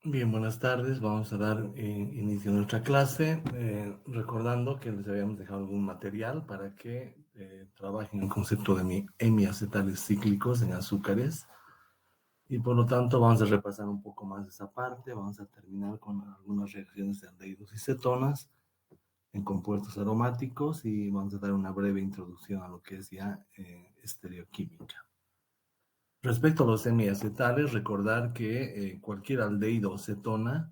Bien, buenas tardes. Vamos a dar inicio a nuestra clase, recordando que les habíamos dejado algún material para que trabajen el concepto de hemiacetales cíclicos en azúcares. Y por lo tanto vamos a repasar un poco más esa parte. Vamos a terminar con algunas reacciones de aldehídos y cetonas en compuestos aromáticos y vamos a dar una breve introducción a lo que es ya estereoquímica. Respecto a los hemiacetales, recordar que cualquier aldehído o cetona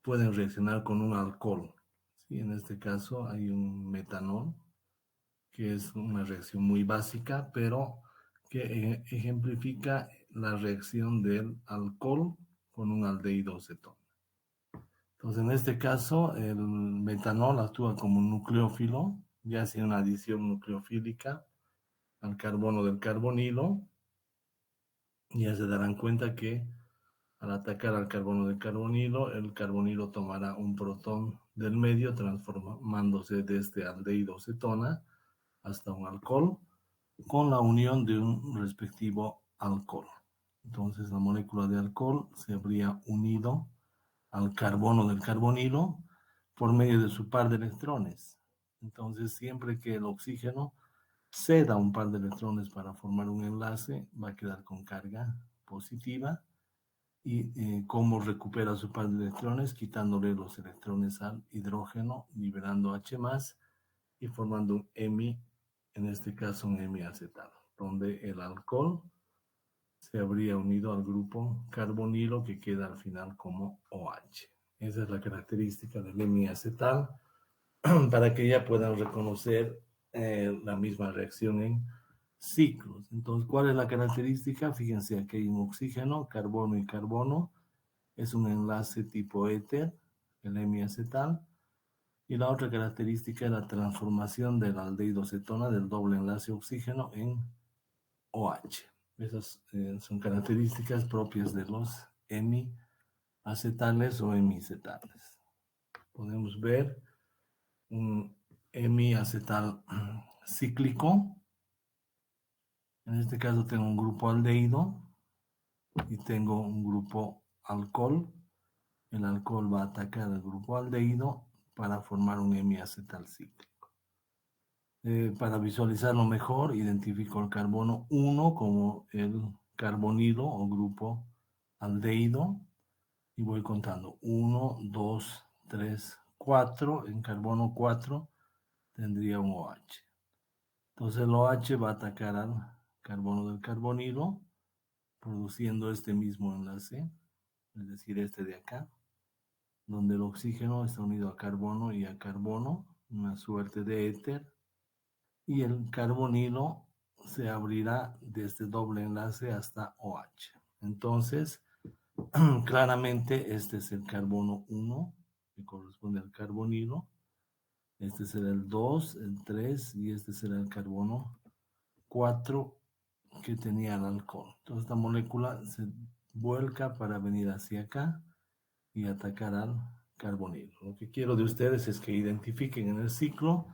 pueden reaccionar con un alcohol. ¿Sí? En este caso hay un metanol, que es una reacción muy básica, pero que ejemplifica la reacción del alcohol con un aldehído o cetona. Entonces, en este caso, el metanol actúa como un nucleófilo, ya sea una adición nucleofílica al carbono del carbonilo. Ya se darán cuenta que al atacar al carbono del carbonilo, el carbonilo tomará un protón del medio, transformándose desde aldehído cetona hasta un alcohol, con la unión de un respectivo alcohol. Entonces la molécula de alcohol se habría unido al carbono del carbonilo por medio de su par de electrones. Entonces siempre que el oxígeno ceda un par de electrones para formar un enlace, va a quedar con carga positiva. Y cómo recupera su par de electrones, quitándole los electrones al hidrógeno, liberando H+, y formando un hemi, en este caso un hemiacetal, donde el alcohol se habría unido al grupo carbonilo que queda al final como OH. Esa es la característica del hemiacetal, para que ya puedan reconocer la misma reacción en ciclos. Entonces, ¿cuál es la característica? Fíjense, aquí hay un oxígeno, carbono y carbono. Es un enlace tipo éter, el hemiacetal. Y la otra característica es la transformación del aldehído cetona del doble enlace oxígeno en OH. Esas son características propias de los hemiacetales o hemicetales. Podemos ver un hemiacetal cíclico. En este caso tengo un grupo aldehído y tengo un grupo alcohol. El alcohol va a atacar al grupo aldehído para formar un hemiacetal cíclico. Para visualizarlo mejor, identifico el carbono 1 como el carbonilo o grupo aldehído y voy contando 1, 2, 3, 4. En carbono 4 tendría un OH. Entonces el OH va a atacar al carbono del carbonilo, produciendo este mismo enlace, es decir, este de acá, donde el oxígeno está unido a carbono y a carbono, una suerte de éter, y el carbonilo se abrirá desde doble enlace hasta OH. Entonces, claramente este es el carbono 1, que corresponde al carbonilo, este será el 2, el 3, y este será el carbono 4 que tenía el alcohol. Entonces esta molécula se vuelca para venir hacia acá y atacar al carbonilo. Lo que quiero de ustedes es que identifiquen en el ciclo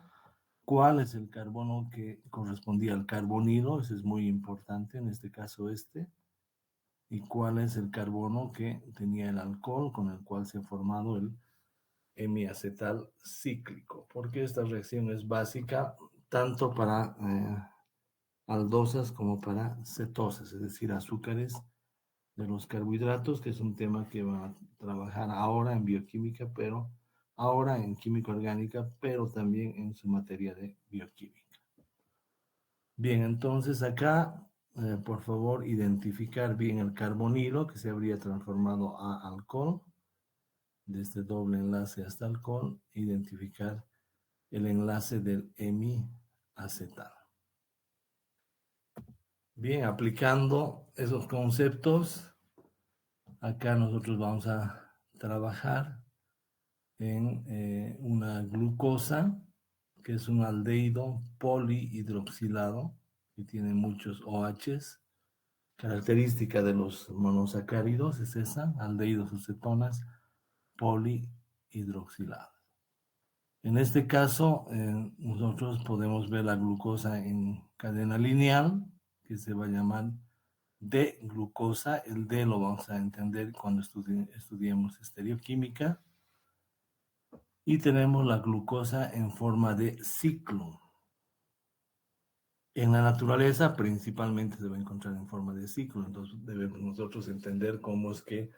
cuál es el carbono que correspondía al carbonilo, ese es muy importante, en este caso este, y cuál es el carbono que tenía el alcohol con el cual se ha formado el hemiacetal cíclico, porque esta reacción es básica tanto para aldosas como para cetosas, es decir, azúcares de los carbohidratos, que es un tema que va a trabajar ahora en bioquímica, pero ahora en química orgánica, pero también en su materia de bioquímica. Bien, entonces acá, por favor, identificar bien el carbonilo que se habría transformado a alcohol, desde doble enlace hasta alcohol, identificar el enlace del hemiacetal. Bien, aplicando esos conceptos, acá nosotros vamos a trabajar en una glucosa, que es un aldehído polihidroxilado, que tiene muchos OHs. Característica de los monosacáridos es esa, aldehídos o cetonas polihidroxiladas. En este caso, nosotros podemos ver la glucosa en cadena lineal, que se va a llamar de glucosa. El D lo vamos a entender cuando estudiemos estereoquímica. Y tenemos la glucosa en forma de ciclo. En la naturaleza principalmente se va a encontrar en forma de ciclo, entonces debemos nosotros entender cómo es que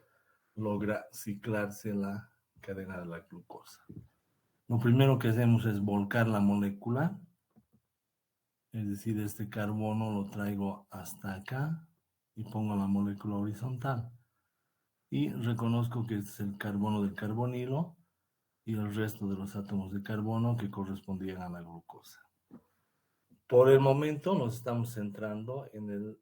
logra ciclarse la cadena de la glucosa. Lo primero que hacemos es volcar la molécula, es decir, este carbono lo traigo hasta acá y pongo la molécula horizontal. Y reconozco que este es el carbono del carbonilo y el resto de los átomos de carbono que correspondían a la glucosa. Por el momento nos estamos centrando en el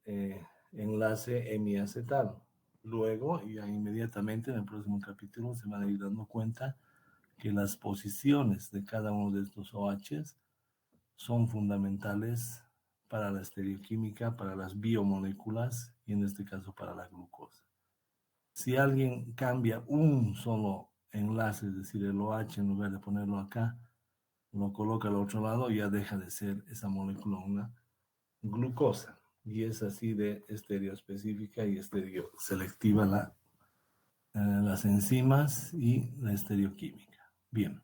enlace hemiacetal. Luego, ya inmediatamente en el próximo capítulo, se van a ir dando cuenta que las posiciones de cada uno de estos OHs son fundamentales para la estereoquímica, para las biomoléculas y en este caso para la glucosa. Si alguien cambia un solo enlace, es decir, el OH, en lugar de ponerlo acá, lo coloca al otro lado, ya deja de ser esa molécula una glucosa. Y es así de estereoespecífica y estereoselectiva las enzimas y la estereoquímica. Bien.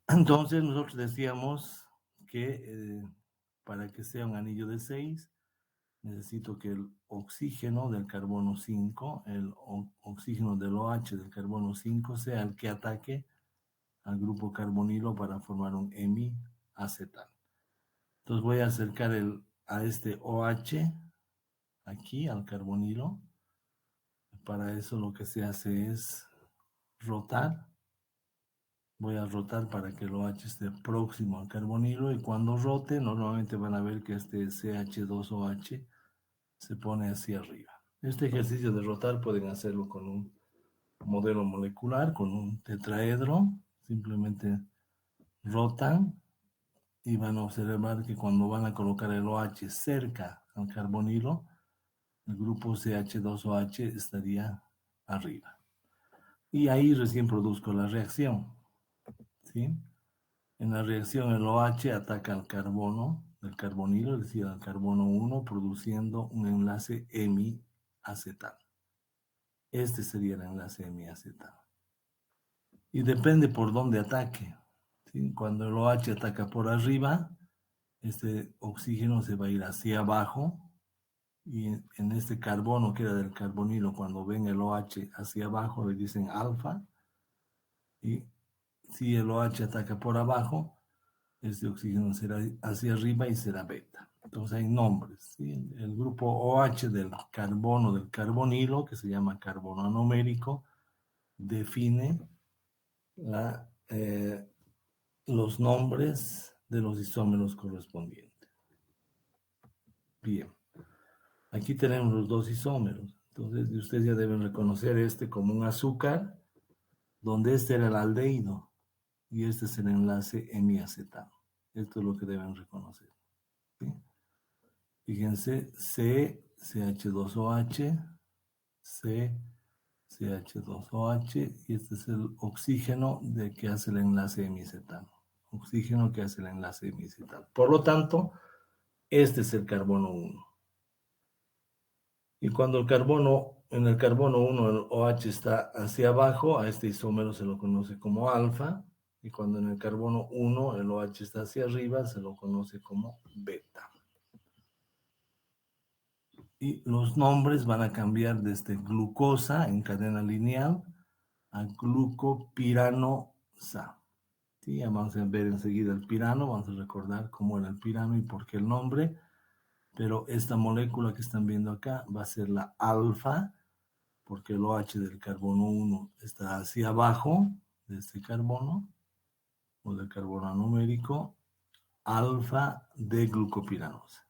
Entonces nosotros decíamos que para que sea un anillo de 6, necesito que el oxígeno del carbono 5, el oxígeno del OH del carbono 5 sea el que ataque al grupo carbonilo para formar un hemiacetal. Entonces voy a acercar a este OH aquí al carbonilo. Para eso lo que se hace es rotar. Voy a rotar para que el OH esté próximo al carbonilo y cuando rote normalmente van a ver que este CH2OH se pone hacia arriba. Este ejercicio de rotar pueden hacerlo con un modelo molecular, con un tetraedro. Simplemente rotan y van a observar que cuando van a colocar el OH cerca al carbonilo, el grupo CH2OH estaría arriba. Y ahí recién produzco la reacción. ¿Sí? En la reacción el OH ataca al carbono del carbonilo, es decir, al carbono 1, produciendo un enlace hemiacetal. Este sería el enlace hemiacetal. Y depende por dónde ataque. ¿Sí? Cuando el OH ataca por arriba, este oxígeno se va a ir hacia abajo y en este carbono que era del carbonilo, cuando ven el OH hacia abajo le dicen alfa, y si el OH ataca por abajo, este oxígeno será hacia arriba y será beta. Entonces hay nombres, ¿sí? El grupo OH del carbono del carbonilo, que se llama carbono anomérico, define los nombres de los isómeros correspondientes. Bien, aquí tenemos los dos isómeros. Entonces ustedes ya deben reconocer este como un azúcar, donde este era el aldehído y este es el enlace hemiacetano. Esto es lo que deben reconocer. ¿Sí? Fíjense, CH2OH, CH2OH, y este es el oxígeno que hace el enlace hemicetano. Oxígeno que hace el enlace hemicetano. Por lo tanto, este es el carbono 1. Y cuando en el carbono 1 el OH está hacia abajo, a este isómero se lo conoce como alfa, y cuando en el carbono 1 el OH está hacia arriba, se lo conoce como beta. Y los nombres van a cambiar desde glucosa en cadena lineal a glucopiranosa. ¿Sí? Vamos a ver enseguida el pirano, vamos a recordar cómo era el pirano y por qué el nombre, pero esta molécula que están viendo acá va a ser la alfa, porque el OH del carbono 1 está hacia abajo de este carbono, o del carbono anomérico, alfa de glucopiranosa.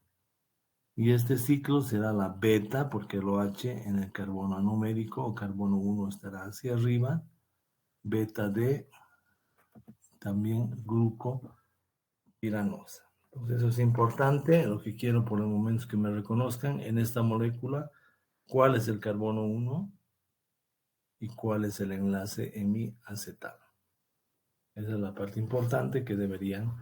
Y este ciclo será la beta, porque el OH en el carbono anomérico o carbono 1 estará hacia arriba, beta de también glucopiranosa. Entonces eso es importante, lo que quiero por el momento es que me reconozcan en esta molécula cuál es el carbono 1 y cuál es el enlace hemiacetal. Esa es la parte importante que deberían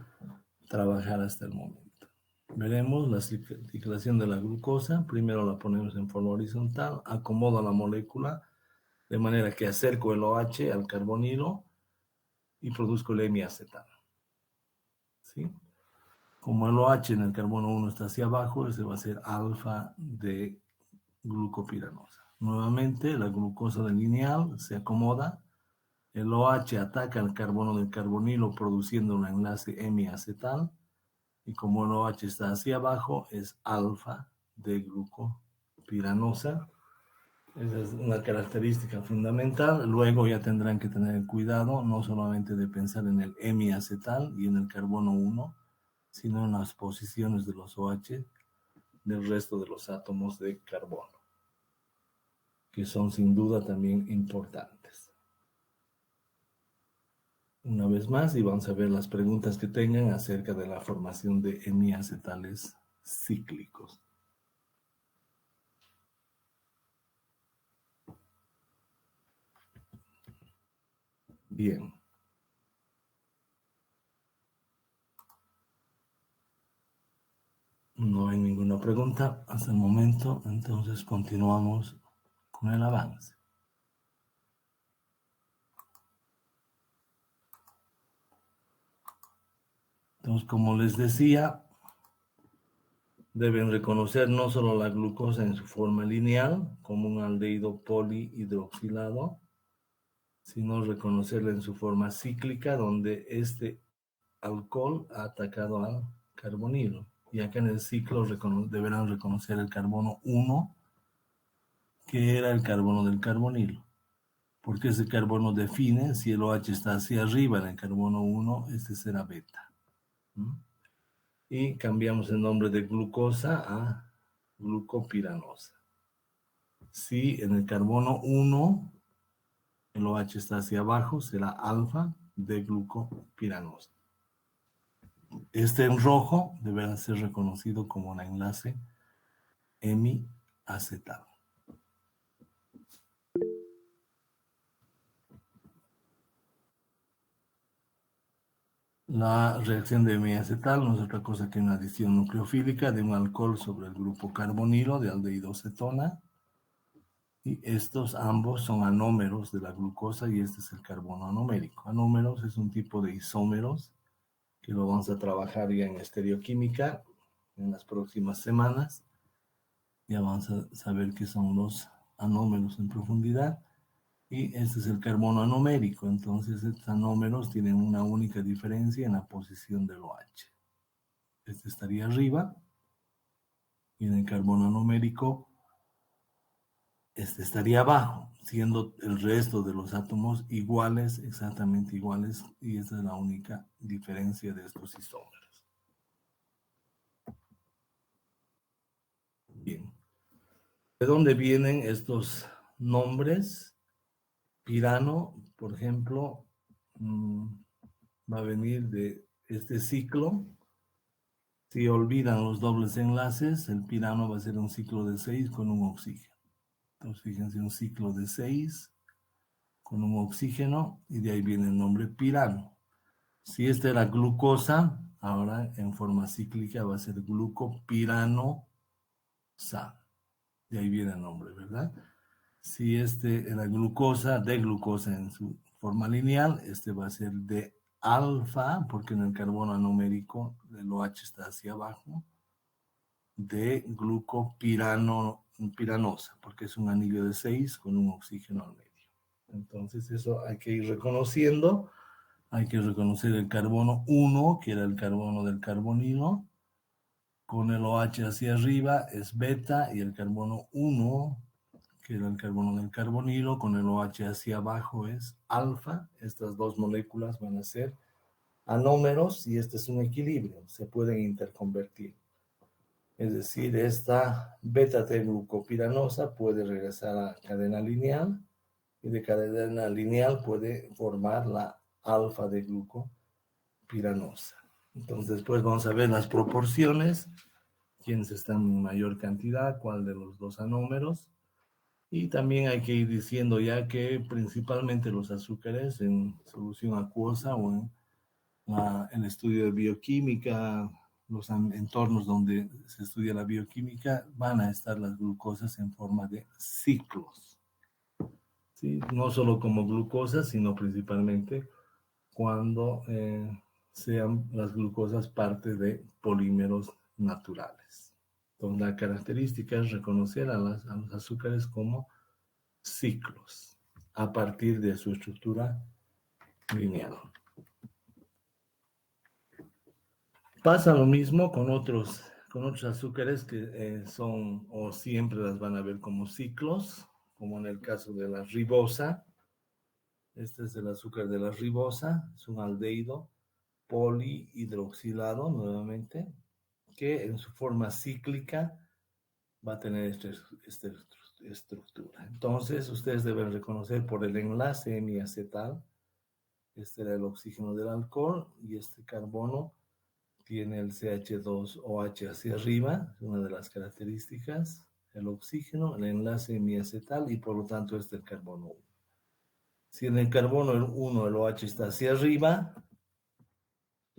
trabajar hasta el momento. Veremos la ciclación de la glucosa. Primero la ponemos en forma horizontal, acomodo la molécula de manera que acerco el OH al carbonilo y produzco el hemiacetal. ¿Sí? Como el OH en el carbono 1 está hacia abajo, ese va a ser alfa de glucopiranosa. Nuevamente, la glucosa del lineal se acomoda, el OH ataca el carbono del carbonilo produciendo un enlace hemiacetal, y como el OH está hacia abajo, es alfa de glucopiranosa. Esa es una característica fundamental. Luego ya tendrán que tener cuidado no solamente de pensar en el hemiacetal y en el carbono 1, sino en las posiciones de los OH del resto de los átomos de carbono, que son sin duda también importantes. Una vez más, y vamos a ver las preguntas que tengan acerca de la formación de hemiacetales cíclicos. Bien. No hay ninguna pregunta hasta el momento, entonces continuamos con el avance. Entonces, como les decía, deben reconocer no solo la glucosa en su forma lineal, como un aldehído polihidroxilado, sino reconocerla en su forma cíclica, donde este alcohol ha atacado al carbonilo. Y acá en el ciclo deberán reconocer el carbono 1, que era el carbono del carbonilo, porque ese carbono define si el OH está hacia arriba en el carbono 1, este será beta. Y cambiamos el nombre de glucosa a glucopiranosa. Si en el carbono 1 el OH está hacia abajo, será alfa de glucopiranosa. Este en rojo deberá ser reconocido como un enlace hemiacetal. La reacción de hemiacetal no es otra cosa que una adición nucleofílica de un alcohol sobre el grupo carbonilo de aldehído cetona. Y estos ambos son anómeros de la glucosa y este es el carbono anomérico. Anómeros es un tipo de isómeros que lo vamos a trabajar ya en estereoquímica en las próximas semanas. Ya vamos a saber qué son los anómeros en profundidad. Y este es el carbono anomérico. Entonces estos anómeros tienen una única diferencia en la posición del OH. Este estaría arriba y en el carbono anomérico este estaría abajo, siendo el resto de los átomos iguales, exactamente iguales, y esa es la única diferencia de estos isómeros. Bien. ¿De dónde vienen estos nombres? Pirano, por ejemplo, va a venir de este ciclo. Si olvidan los dobles enlaces, el pirano va a ser un ciclo de 6 con un oxígeno. Entonces, fíjense, un ciclo de 6 con un oxígeno y de ahí viene el nombre pirano. Si esta era glucosa, ahora en forma cíclica va a ser glucopiranosa. De ahí viene el nombre, ¿verdad? Si este era glucosa, de glucosa en su forma lineal, este va a ser de alfa, porque en el carbono anomérico el OH está hacia abajo, de glucopiranosa, porque es un anillo de 6 con un oxígeno al medio. Entonces eso hay que ir reconociendo. Hay que reconocer el carbono 1, que era el carbono del carbonilo, con el OH hacia arriba es beta, y el carbono 1, que era el carbono del carbonilo, con el OH hacia abajo es alfa. Estas dos moléculas van a ser anómeros y este es un equilibrio, se pueden interconvertir. Es decir, esta beta-T-glucopiranosa puede regresar a cadena lineal y de cadena lineal puede formar la alfa de glucopiranosa. Entonces después vamos a ver las proporciones, quiénes están en mayor cantidad, cuál de los dos anómeros. Y también hay que ir diciendo ya que principalmente los azúcares en solución acuosa o en el estudio de bioquímica los entornos donde se estudia la bioquímica, van a estar las glucosas en forma de ciclos, ¿sí? No solo como glucosas, sino principalmente cuando sean las glucosas parte de polímeros naturales. Entonces, la característica es reconocer a los azúcares como ciclos a partir de su estructura lineal. Pasa lo mismo con otros azúcares que son o siempre las van a ver como ciclos, como en el caso de la ribosa. Este es el azúcar de la ribosa, es un aldehído polihidroxilado nuevamente, que en su forma cíclica va a tener esta estructura. Entonces, ustedes deben reconocer por el enlace hemiacetal, este era el oxígeno del alcohol y este carbono tiene el CH2OH hacia arriba, es una de las características, el oxígeno, el enlace hemiacetal y por lo tanto este es el carbono 1. Si en el carbono 1 el OH está hacia arriba,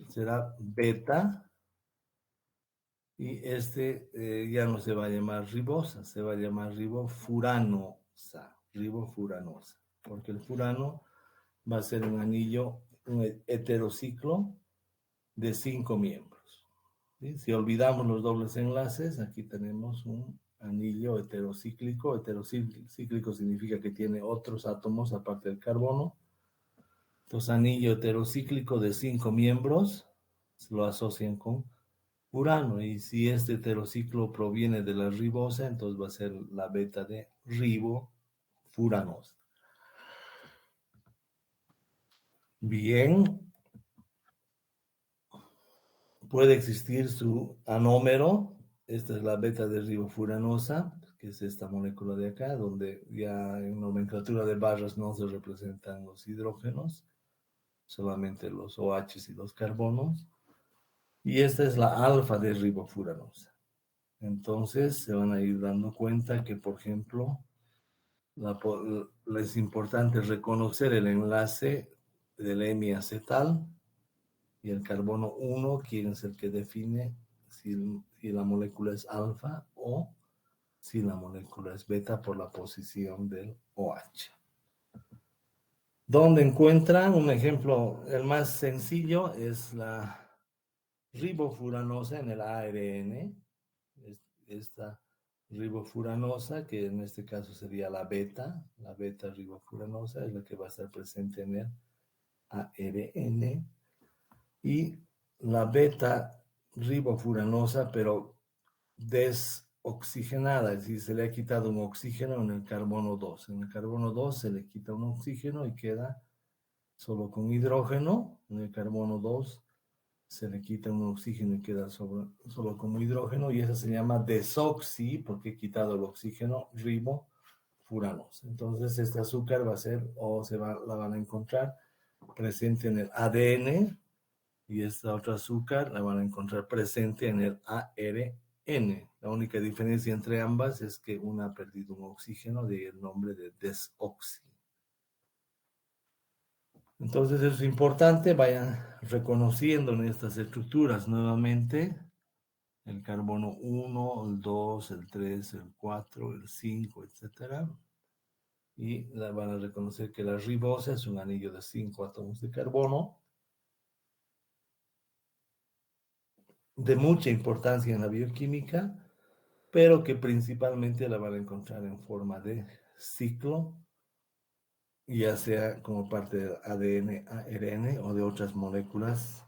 será beta, y este ya no se va a llamar ribosa, se va a llamar ribofuranosa, porque el furano va a ser un anillo, un heterociclo de 5 miembros. ¿Sí? Si olvidamos los dobles enlaces, aquí tenemos un anillo heterocíclico. Heterocíclico significa que tiene otros átomos aparte del carbono. Entonces, anillo heterocíclico de 5 miembros se lo asocian con Urano, y si este heterociclo proviene de la ribosa, entonces va a ser la beta de ribofuranosa. Bien, puede existir su anómero, esta es la beta de ribofuranosa, que es esta molécula de acá, donde ya en nomenclatura de barras no se representan los hidrógenos, solamente los OH y los carbonos, y esta es la alfa de ribofuranosa. Entonces se van a ir dando cuenta que, por ejemplo, es importante reconocer el enlace del hemiacetal y el carbono 1, quien es el que define si la molécula es alfa o si la molécula es beta por la posición del OH. ¿Dónde encuentran? Un ejemplo, el más sencillo es la ribofuranosa en el ARN. Esta ribofuranosa, que en este caso sería la beta ribofuranosa, es la que va a estar presente en el ARN. Y la beta ribofuranosa, pero desoxigenada, es decir, se le ha quitado un oxígeno en el carbono 2. En el carbono 2 se le quita un oxígeno y queda solo con hidrógeno. En el carbono 2 se le quita un oxígeno y queda solo como hidrógeno, y esa se llama desoxi, porque he quitado el oxígeno, ribofuranosa. Entonces este azúcar va a ser, la van a encontrar presente en el ADN, y esta otra azúcar la van a encontrar presente en el ARN. La única diferencia entre ambas es que una ha perdido un oxígeno, de el nombre de desoxi. Entonces eso es importante, vayan reconociendo en estas estructuras nuevamente el carbono 1, el 2, el 3, el 4, el 5, etc. Y van a reconocer que la ribosa es un anillo de 5 átomos de carbono, de mucha importancia en la bioquímica, pero que principalmente la van a encontrar en forma de ciclo, ya sea como parte del ADN, ARN o de otras moléculas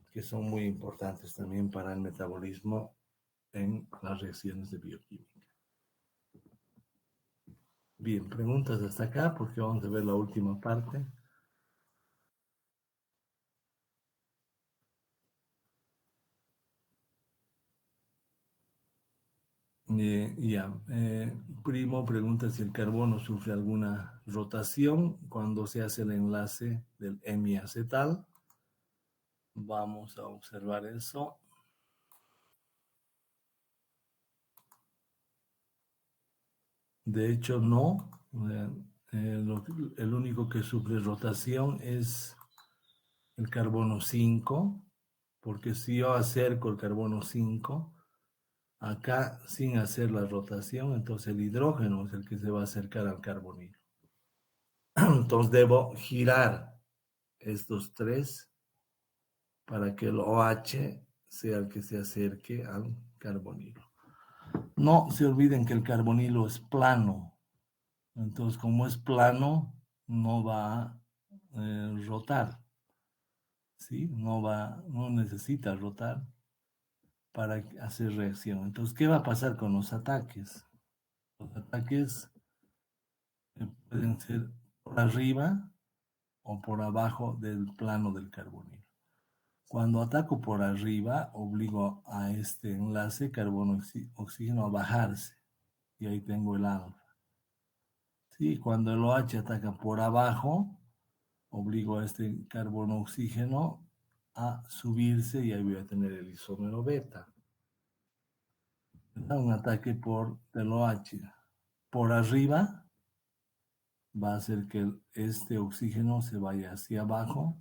que son muy importantes también para el metabolismo en las reacciones de bioquímica. Bien, preguntas hasta acá porque vamos a ver la última parte. Primo pregunta si el carbono sufre alguna rotación cuando se hace el enlace del hemiacetal. Vamos a observar eso. De hecho, no. El único que sufre rotación es el carbono 5, porque si yo acerco el carbono 5, acá sin hacer la rotación, entonces el hidrógeno es el que se va a acercar al carbonilo. Entonces debo girar estos tres para que el OH sea el que se acerque al carbonilo. No se olviden que el carbonilo es plano. Entonces, como es plano, no va a rotar. ¿Sí? No necesita rotar para hacer reacción. Entonces, ¿qué va a pasar con los ataques? Los ataques pueden ser por arriba o por abajo del plano del carbonilo. Cuando ataco por arriba, obligo a este enlace carbono-oxígeno a bajarse. Y ahí tengo el alfa. ¿Sí? Cuando el OH ataca por abajo, obligo a este carbono-oxígeno a subirse y ahí voy a tener el isómero beta. Un ataque del OH por arriba va a hacer que este oxígeno se vaya hacia abajo,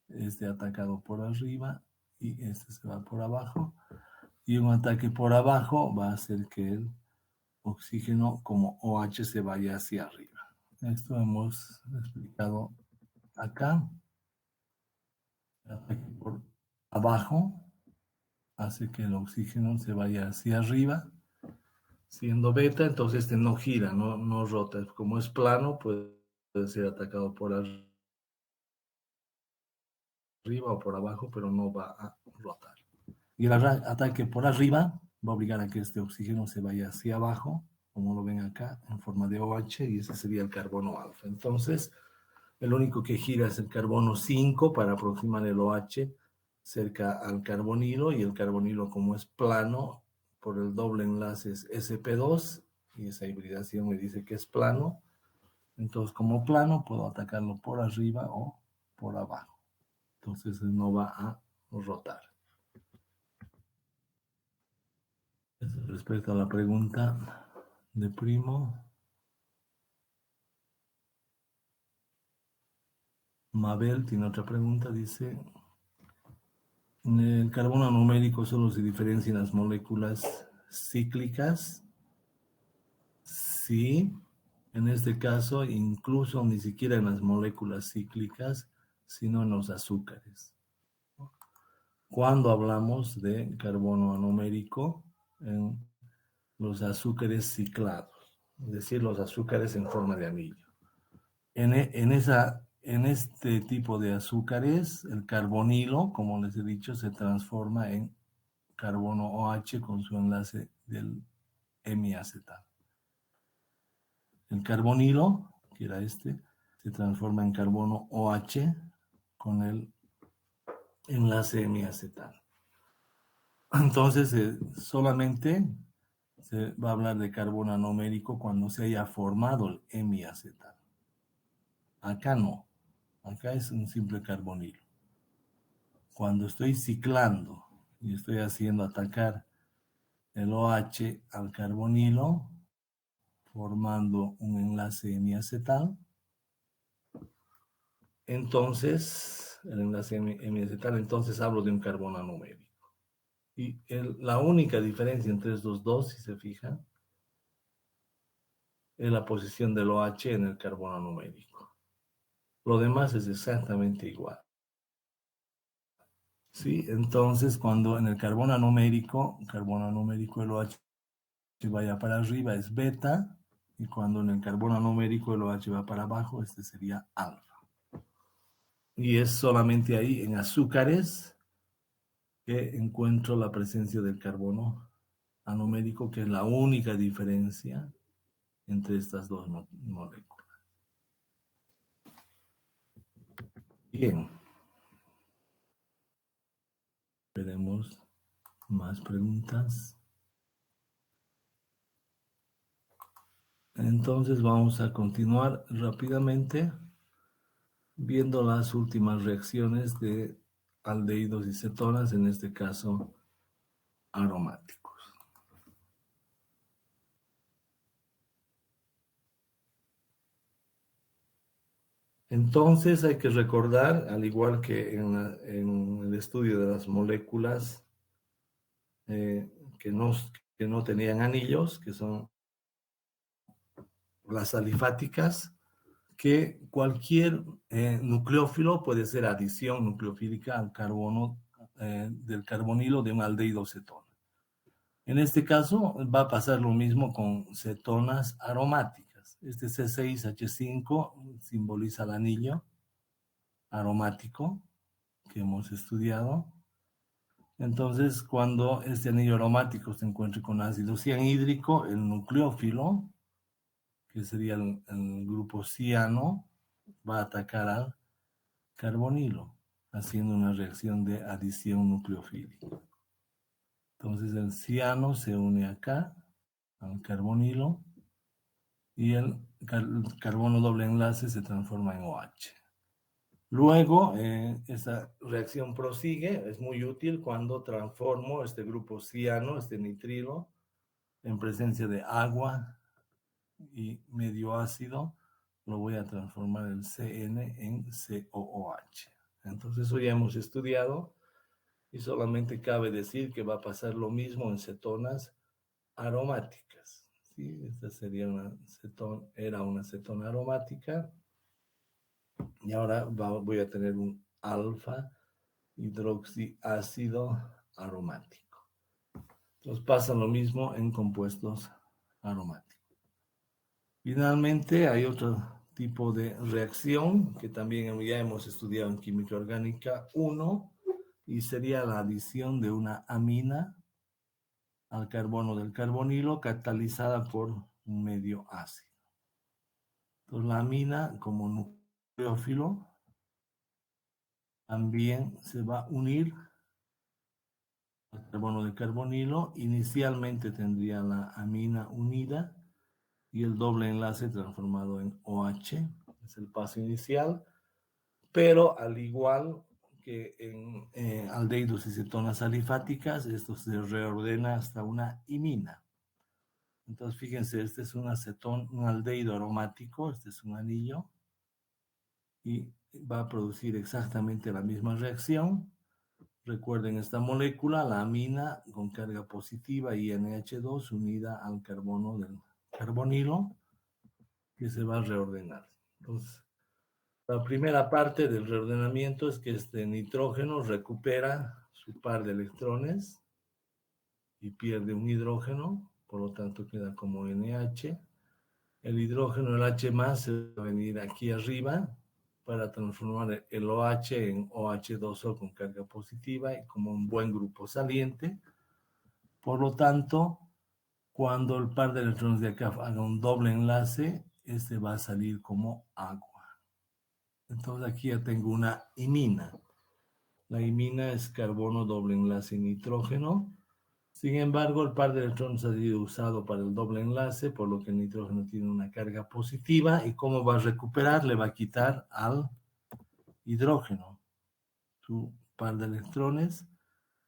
este atacado por arriba y este se va por abajo. Y un ataque por abajo va a hacer que el oxígeno como OH se vaya hacia arriba. Esto hemos explicado acá. El ataque por abajo hace que el oxígeno se vaya hacia arriba, siendo beta, entonces este no gira, no rota. Como es plano, puede ser atacado por arriba o por abajo, pero no va a rotar. Y el ataque por arriba va a obligar a que este oxígeno se vaya hacia abajo, como lo ven acá, en forma de OH, y ese sería el carbono alfa. Entonces, el único que gira es el carbono 5 para aproximar el OH cerca al carbonilo, y el carbonilo, como es plano, por el doble enlace es sp2, y esa hibridación me dice que es plano. Entonces, como plano, puedo atacarlo por arriba o por abajo. Entonces, no va a rotar. Respecto a la pregunta de Primo, Mabel tiene otra pregunta, dice: ¿en el carbono numérico solo se diferencian las moléculas cíclicas? Sí, en este caso incluso ni siquiera en las moléculas cíclicas, sino en los azúcares. Cuando hablamos de carbono anumérico, en los azúcares ciclados, es decir, los azúcares en forma de anillo. En este tipo de azúcares, el carbonilo, como les he dicho, se transforma en carbono OH con su enlace del hemiacetal. El carbonilo, que era este, se transforma en carbono OH con el enlace hemiacetal. Entonces, solamente se va a hablar de carbono anumérico cuando se haya formado el hemiacetal. Acá no, acá es un simple carbonilo. Cuando estoy ciclando y estoy haciendo atacar el OH al carbonilo, formando un enlace hemiacetal, entonces, el enlace hemiacetal, entonces hablo de un carbono anumérico. Y la única diferencia entre estos dos, si se fijan, es la posición del OH en el carbono numérico. Lo demás es exactamente igual. ¿Sí? Entonces, cuando en el carbono numérico el OH vaya para arriba es beta, y cuando en el carbono numérico el OH va para abajo, este sería alfa. Y es solamente ahí en azúcares que encuentro la presencia del carbono anumérico, que es la única diferencia entre estas dos moléculas. Bien. Veremos más preguntas. Entonces vamos a continuar rápidamente viendo las últimas reacciones de aldehídos y cetonas, en este caso aromáticos. Entonces hay que recordar, al igual que en el estudio de las moléculas eh, que, no, que no tenían anillos, que son las alifáticas, que cualquier nucleófilo puede ser adición nucleofílica al carbono del carbonilo de un aldehído cetona. En este caso va a pasar lo mismo con cetonas aromáticas. Este C6H5 simboliza el anillo aromático que hemos estudiado. Entonces, cuando este anillo aromático se encuentre con ácido cianhídrico, el nucleófilo, que sería el grupo ciano, va a atacar al carbonilo, haciendo una reacción de adición nucleofílica. Entonces el ciano se une acá al carbonilo y el carbono doble enlace se transforma en OH. Luego, esa reacción prosigue, es muy útil cuando transformo este grupo ciano, este nitrilo, en presencia de agua y medio ácido, lo voy a transformar el CN en COOH. Entonces, eso ya hemos estudiado y solamente cabe decir que va a pasar lo mismo en cetonas aromáticas. ¿Sí? Esta sería era una cetona aromática y ahora voy a tener un alfa hidroxiácido aromático. Entonces pasa lo mismo en compuestos aromáticos. Finalmente hay otro tipo de reacción que también ya hemos estudiado en química orgánica 1 y sería la adición de una amina al carbono del carbonilo catalizada por un medio ácido. Entonces la amina como nucleófilo también se va a unir al carbono del carbonilo. Inicialmente tendría la amina unida y el doble enlace transformado en OH, es el paso inicial, pero al igual que en aldehídos y cetonas alifáticas, esto se reordena hasta una imina. Entonces, fíjense, este es un acetón, un aldehído aromático, este es un anillo, y va a producir exactamente la misma reacción. Recuerden esta molécula, la amina con carga positiva INH2 unida al carbono del carbonilo, que se va a reordenar. Entonces, la primera parte del reordenamiento es que este nitrógeno recupera su par de electrones y pierde un hidrógeno, por lo tanto queda como NH. El hidrógeno, el H más, se va a venir aquí arriba para transformar el OH en OH2O con carga positiva y como un buen grupo saliente. Por lo tanto, cuando el par de electrones de acá haga un doble enlace, este va a salir como agua. Entonces aquí ya tengo una imina. La imina es carbono doble enlace nitrógeno. Sin embargo, el par de electrones ha sido usado para el doble enlace, por lo que el nitrógeno tiene una carga positiva. ¿Y cómo va a recuperar? Le va a quitar al hidrógeno su par de electrones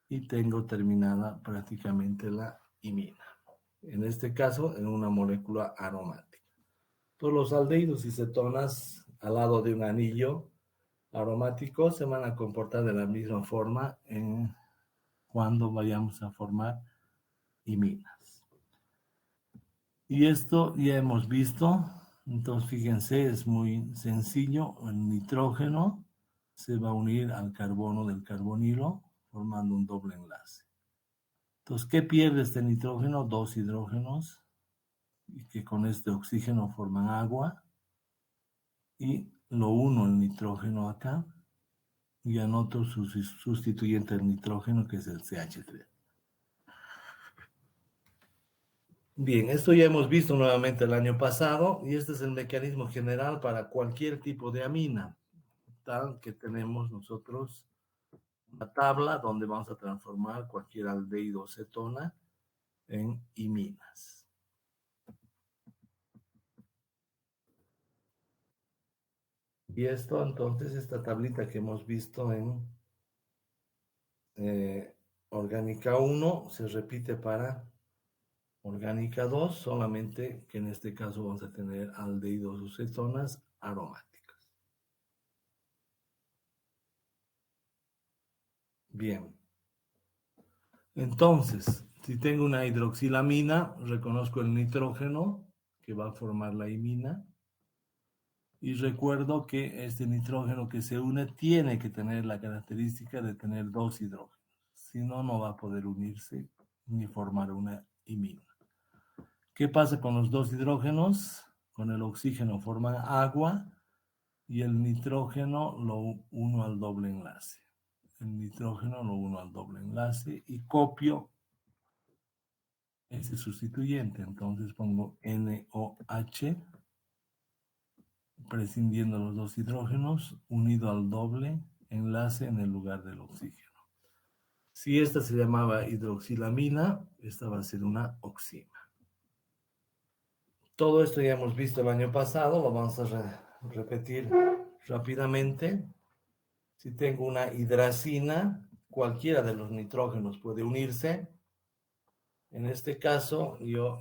y tengo terminada prácticamente la imina. En este caso, en una molécula aromática. Todos los aldehídos y cetonas al lado de un anillo aromático se van a comportar de la misma forma cuando vayamos a formar iminas. Y esto ya hemos visto, entonces fíjense, es muy sencillo, el nitrógeno se va a unir al carbono del carbonilo formando un doble enlace. Entonces, ¿qué pierde este nitrógeno? Dos hidrógenos, y que con este oxígeno forman agua, y lo uno el nitrógeno acá, y anoto su sustituyente del nitrógeno, que es el CH3. Bien, esto ya hemos visto nuevamente el año pasado y este es el mecanismo general para cualquier tipo de amina, tal que tenemos nosotros una tabla donde vamos a transformar cualquier aldehído o cetona en iminas. Y esto entonces, esta tablita que hemos visto en orgánica 1 se repite para orgánica 2, solamente que en este caso vamos a tener aldehídos o cetonas aromáticas. Bien. Entonces, si tengo una hidroxilamina, reconozco el nitrógeno que va a formar la imina y recuerdo que este nitrógeno que se une tiene que tener la característica de tener dos hidrógenos. Si no, no va a poder unirse ni formar una imina. ¿Qué pasa con los dos hidrógenos? Con el oxígeno forman agua y el nitrógeno lo uno al doble enlace. El nitrógeno lo uno al doble enlace y copio ese sustituyente. Entonces pongo NOH, prescindiendo los dos hidrógenos, unido al doble enlace en el lugar del oxígeno. Si esta se llamaba hidroxilamina, esta va a ser una oxima. Todo esto ya hemos visto el año pasado, lo vamos a repetir rápidamente. Si tengo una hidracina, cualquiera de los nitrógenos puede unirse. En este caso, yo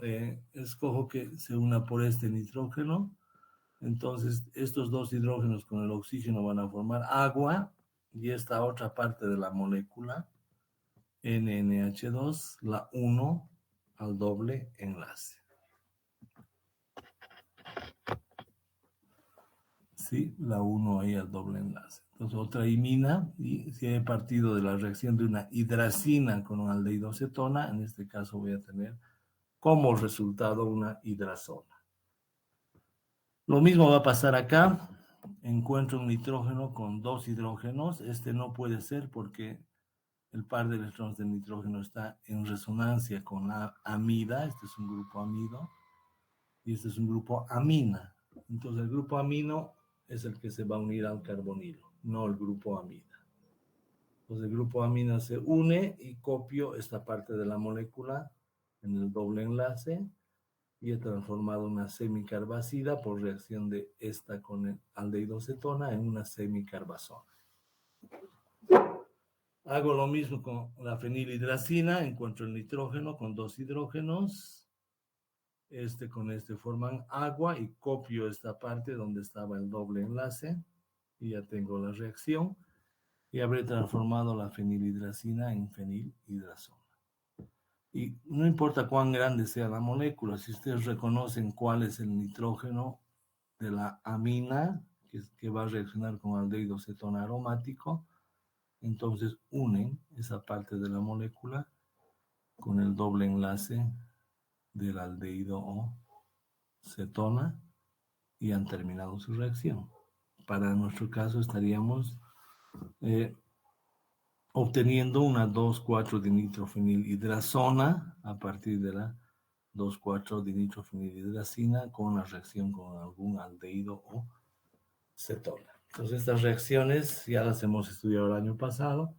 escojo que se una por este nitrógeno. Entonces, estos dos hidrógenos con el oxígeno van a formar agua y esta otra parte de la molécula, NNH2, la uno al doble enlace. Sí, la 1 ahí al doble enlace. Entonces, otra imina, y si he partido de la reacción de una hidracina con una aldehído cetona, en este caso voy a tener como resultado una hidrazona. Lo mismo va a pasar acá. Encuentro un nitrógeno con dos hidrógenos. Este no puede ser porque el par de electrones del nitrógeno está en resonancia con la amida. Este es un grupo amido y este es un grupo amina. Entonces, el grupo amino es el que se va a unir al carbonilo, no el grupo amida. Entonces el grupo amina se une y copio esta parte de la molécula en el doble enlace y he transformado una semicarbazida por reacción de esta con el aldehído cetona en una semicarbazona. Hago lo mismo con la fenilhidracina, encuentro el nitrógeno con dos hidrógenos, este con este forman agua y copio esta parte donde estaba el doble enlace y ya tengo la reacción y habré transformado la fenilhidracina en fenilhidrazona. Y no importa cuán grande sea la molécula, si ustedes reconocen cuál es el nitrógeno de la amina que va a reaccionar con aldehído cetona aromático, entonces unen esa parte de la molécula con el doble enlace del aldehído o cetona y han terminado su reacción. Para nuestro caso estaríamos obteniendo una 2,4-dinitrofenilhidrazona a partir de la 2,4-dinitrofenilhidracina con una reacción con algún aldehído o cetona. Entonces estas reacciones ya las hemos estudiado el año pasado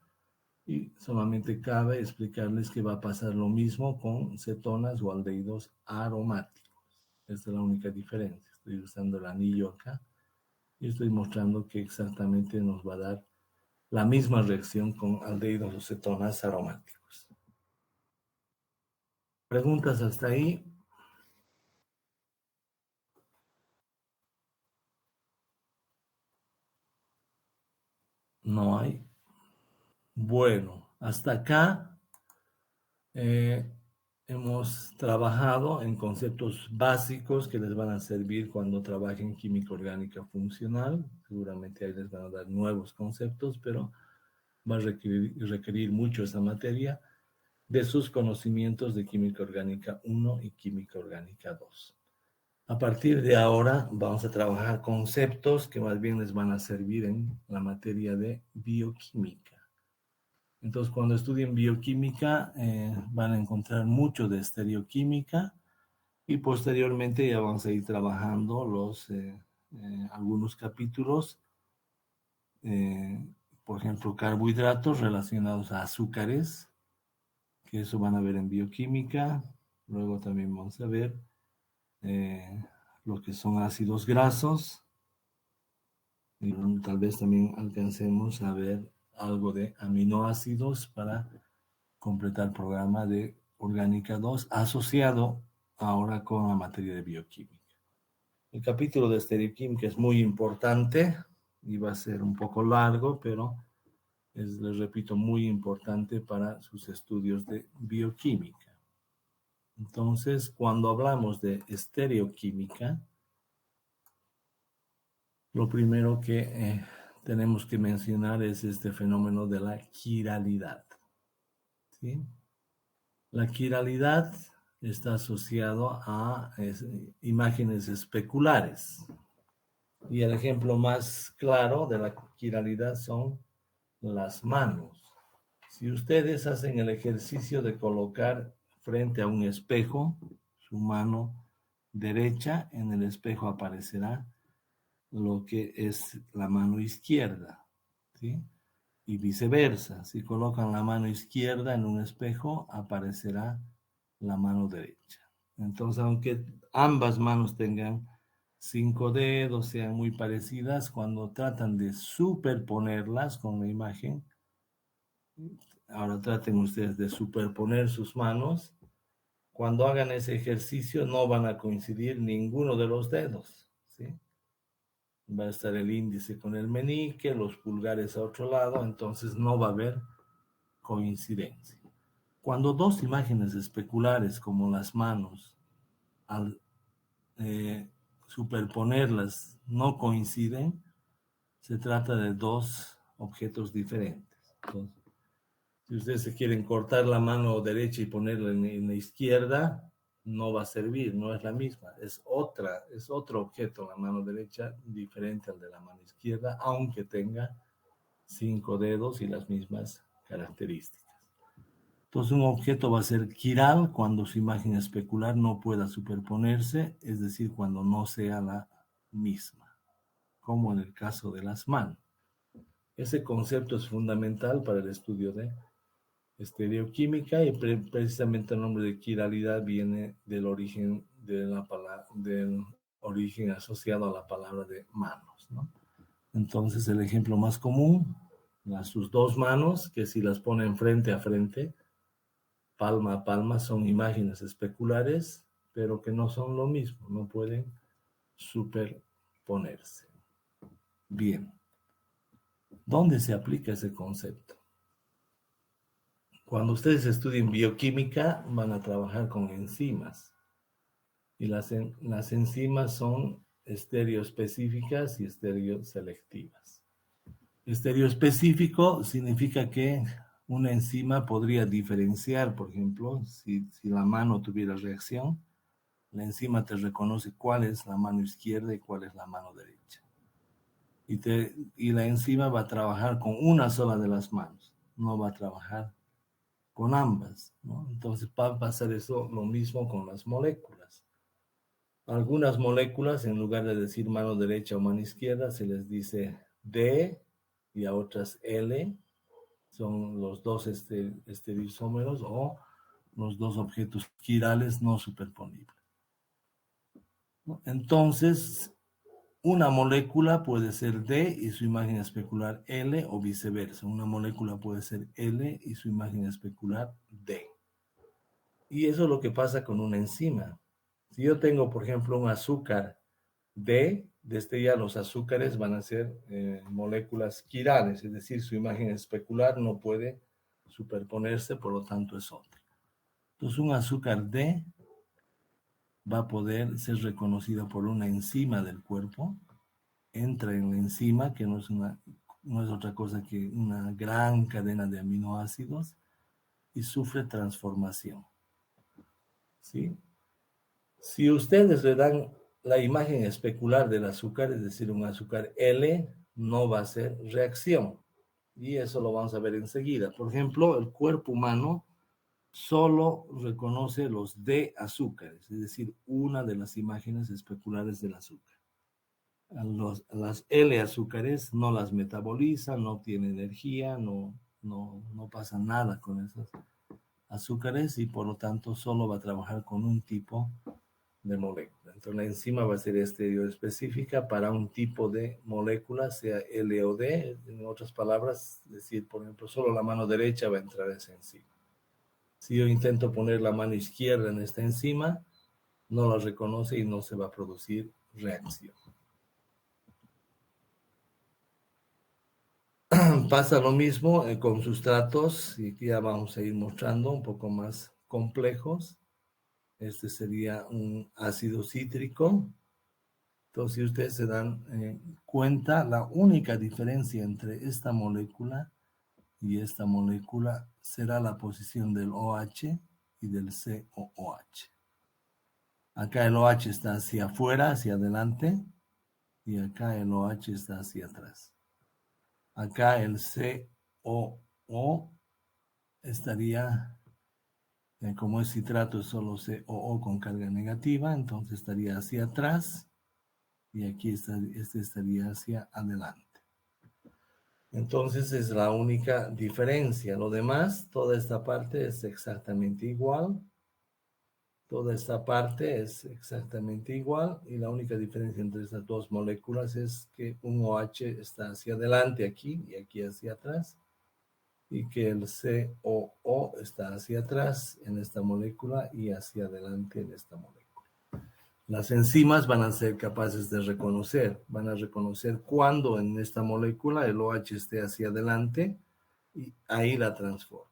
y solamente cabe explicarles que va a pasar lo mismo con cetonas o aldehídos aromáticos. Esta es la única diferencia. Estoy usando el anillo acá y estoy mostrando que exactamente nos va a dar la misma reacción con aldehídos o cetonas aromáticos. ¿Preguntas hasta ahí? No hay. Bueno, hasta acá hemos trabajado en conceptos básicos que les van a servir cuando trabajen química orgánica funcional. Seguramente ahí les van a dar nuevos conceptos, pero va a requerir mucho esa materia de sus conocimientos de química orgánica 1 y química orgánica 2. A partir de ahora vamos a trabajar conceptos que más bien les van a servir en la materia de bioquímica. Entonces, cuando estudien bioquímica, van a encontrar mucho de estereoquímica y posteriormente ya vamos a ir trabajando algunos capítulos, por ejemplo, carbohidratos relacionados a azúcares, que eso van a ver en bioquímica. Luego también vamos a ver lo que son ácidos grasos y tal vez también alcancemos a ver algo de aminoácidos para completar el programa de Orgánica 2 asociado ahora con la materia de bioquímica. El capítulo de estereoquímica es muy importante y va a ser un poco largo, pero les repito, muy importante para sus estudios de bioquímica. Entonces, cuando hablamos de estereoquímica, lo primero que tenemos que mencionar es este fenómeno de la quiralidad, ¿sí? La quiralidad está asociado a imágenes especulares. Y el ejemplo más claro de la quiralidad son las manos. Si ustedes hacen el ejercicio de colocar frente a un espejo su mano derecha, en el espejo aparecerá lo que es la mano izquierda, ¿sí? Y viceversa, si colocan la mano izquierda en un espejo, aparecerá la mano derecha. Entonces, aunque ambas manos tengan 5 dedos, sean muy parecidas, cuando tratan de superponerlas con la imagen, ahora traten ustedes de superponer sus manos, cuando hagan ese ejercicio no van a coincidir ninguno de los dedos, ¿sí? Va a estar el índice con el meñique, los pulgares a otro lado, entonces no va a haber coincidencia. Cuando dos imágenes especulares como las manos, al superponerlas, no coinciden, se trata de dos objetos diferentes. Entonces, si ustedes se quieren cortar la mano derecha y ponerla en la izquierda, no va a servir, no es la misma, es otro objeto la mano derecha diferente al de la mano izquierda, aunque tenga 5 dedos y las mismas características. Entonces un objeto va a ser quiral cuando su imagen especular no pueda superponerse, es decir, cuando no sea la misma, como en el caso de las manos. Ese concepto es fundamental para el estudio de estereoquímica y precisamente el nombre de quiralidad viene del origen de la palabra, del origen asociado a la palabra de manos, ¿no? Entonces el ejemplo más común, sus dos manos, que si las ponen frente a frente, palma a palma, son imágenes especulares, pero que no son lo mismo, no pueden superponerse. Bien, ¿dónde se aplica ese concepto? Cuando ustedes estudien bioquímica, van a trabajar con enzimas. Y las enzimas son estereoespecíficas y estereoselectivas. Estereoespecífico significa que una enzima podría diferenciar, por ejemplo, si la mano tuviera reacción, la enzima te reconoce cuál es la mano izquierda y cuál es la mano derecha. Y la enzima va a trabajar con una sola de las manos, no va a trabajar con ambas, ¿no? Entonces va a pasar eso lo mismo con las moléculas. Algunas moléculas, en lugar de decir mano derecha o mano izquierda, se les dice D y a otras L, son los dos estereoisómeros o los dos objetos quirales no superponibles. Entonces, una molécula puede ser D y su imagen especular L o viceversa. Una molécula puede ser L y su imagen especular D. Y eso es lo que pasa con una enzima. Si yo tengo, por ejemplo, un azúcar D, desde ya los azúcares van a ser moléculas quirales, es decir, su imagen especular no puede superponerse, por lo tanto es otra. Entonces, un azúcar D va a poder ser reconocido por una enzima del cuerpo, entra en la enzima, que no es otra cosa que una gran cadena de aminoácidos, y sufre transformación. ¿Sí? Si ustedes le dan la imagen especular del azúcar, es decir, un azúcar L, no va a ser reacción. Y eso lo vamos a ver enseguida. Por ejemplo, el cuerpo humano solo reconoce los D azúcares, es decir, una de las imágenes especulares del azúcar. Las L azúcares no las metaboliza, no tiene energía, no pasa nada con esos azúcares y por lo tanto solo va a trabajar con un tipo de molécula. Entonces la enzima va a ser estereoespecífica para un tipo de molécula, sea L o D. En otras palabras, decir, por ejemplo, solo la mano derecha va a entrar esa enzima. Si yo intento poner la mano izquierda en esta enzima, no la reconoce y no se va a producir reacción. Pasa lo mismo con sustratos, y aquí ya vamos a ir mostrando un poco más complejos. Este sería un ácido cítrico. Entonces, si ustedes se dan cuenta, la única diferencia entre esta molécula y esta molécula será la posición del OH y del COOH. Acá el OH está hacia afuera, hacia adelante, y acá el OH está hacia atrás. Acá el COO estaría, como es citrato, es solo COO con carga negativa, entonces estaría hacia atrás, y aquí este estaría hacia adelante. Entonces es la única diferencia. Lo demás, toda esta parte es exactamente igual. Toda esta parte es exactamente igual, y la única diferencia entre estas dos moléculas es que un OH está hacia adelante aquí y aquí hacia atrás, y que el COO está hacia atrás en esta molécula y hacia adelante en esta molécula. Las enzimas van a ser capaces de reconocer, van a reconocer cuando en esta molécula el OH esté hacia adelante, y ahí la transforma.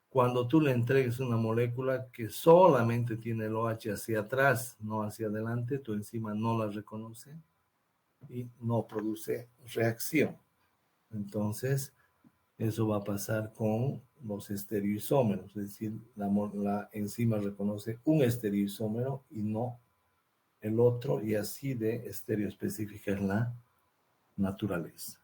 Cuando tú le entregues una molécula que solamente tiene el OH hacia atrás, no hacia adelante, tu enzima no la reconoce y no produce reacción. Entonces, eso va a pasar con los estereoisómeros, es decir, la enzima reconoce un estereoisómero y no el otro, y así de estereoespecífica es la naturaleza.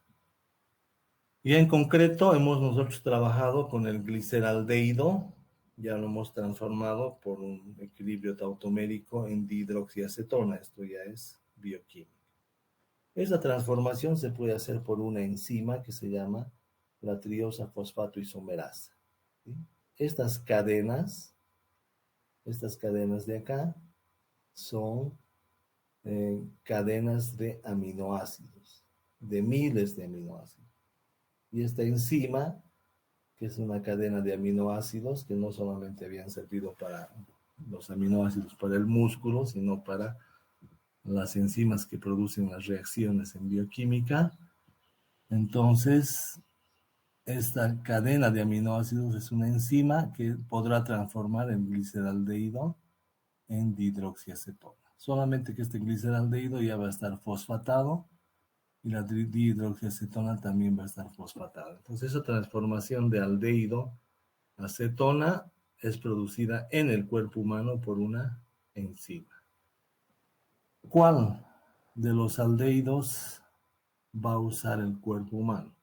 Y en concreto hemos nosotros trabajado con el gliceraldehído, ya lo hemos transformado por un equilibrio tautomérico en dihidroxiacetona, esto ya es bioquímica. Esa transformación se puede hacer por una enzima que se llama la triosa fosfato isomerasa. ¿Sí? Estas cadenas de acá son cadenas de aminoácidos, de miles de aminoácidos. Y esta enzima, que es una cadena de aminoácidos que no solamente habían servido para los aminoácidos para el músculo, sino para las enzimas que producen las reacciones en bioquímica. Entonces, esta cadena de aminoácidos es una enzima que podrá transformar el gliceraldehído en dihidroxiacetona. Solamente que este gliceraldehído ya va a estar fosfatado, y la dihidroxiacetona también va a estar fosfatada. Entonces, esa transformación de aldehído a acetona es producida en el cuerpo humano por una enzima. ¿Cuál de los aldehídos va a usar el cuerpo humano?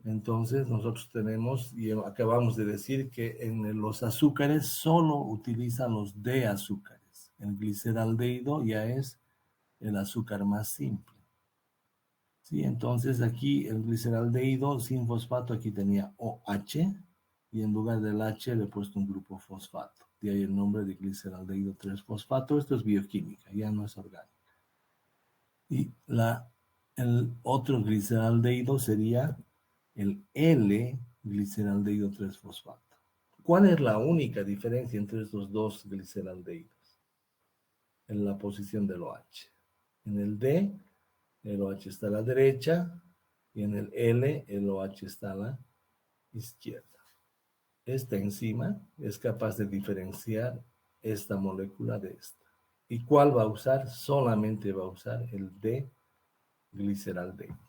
Entonces, nosotros tenemos, y acabamos de decir, que en los azúcares solo utilizan los D-azúcares. El gliceraldehído ya es el azúcar más simple. ¿Sí? Entonces, aquí el gliceraldehído sin fosfato, aquí tenía OH, y en lugar del H le he puesto un grupo fosfato. De ahí el nombre de gliceraldehído 3-fosfato. Esto es bioquímica, ya no es orgánica. Y el otro gliceraldehído sería el L-gliceraldehído 3-fosfato. ¿Cuál es la única diferencia entre estos dos gliceraldehídos? En la posición del OH. En el D, el OH está a la derecha, y en el L, el OH está a la izquierda. Esta enzima es capaz de diferenciar esta molécula de esta. ¿Y cuál va a usar? Solamente va a usar el D-gliceraldehído.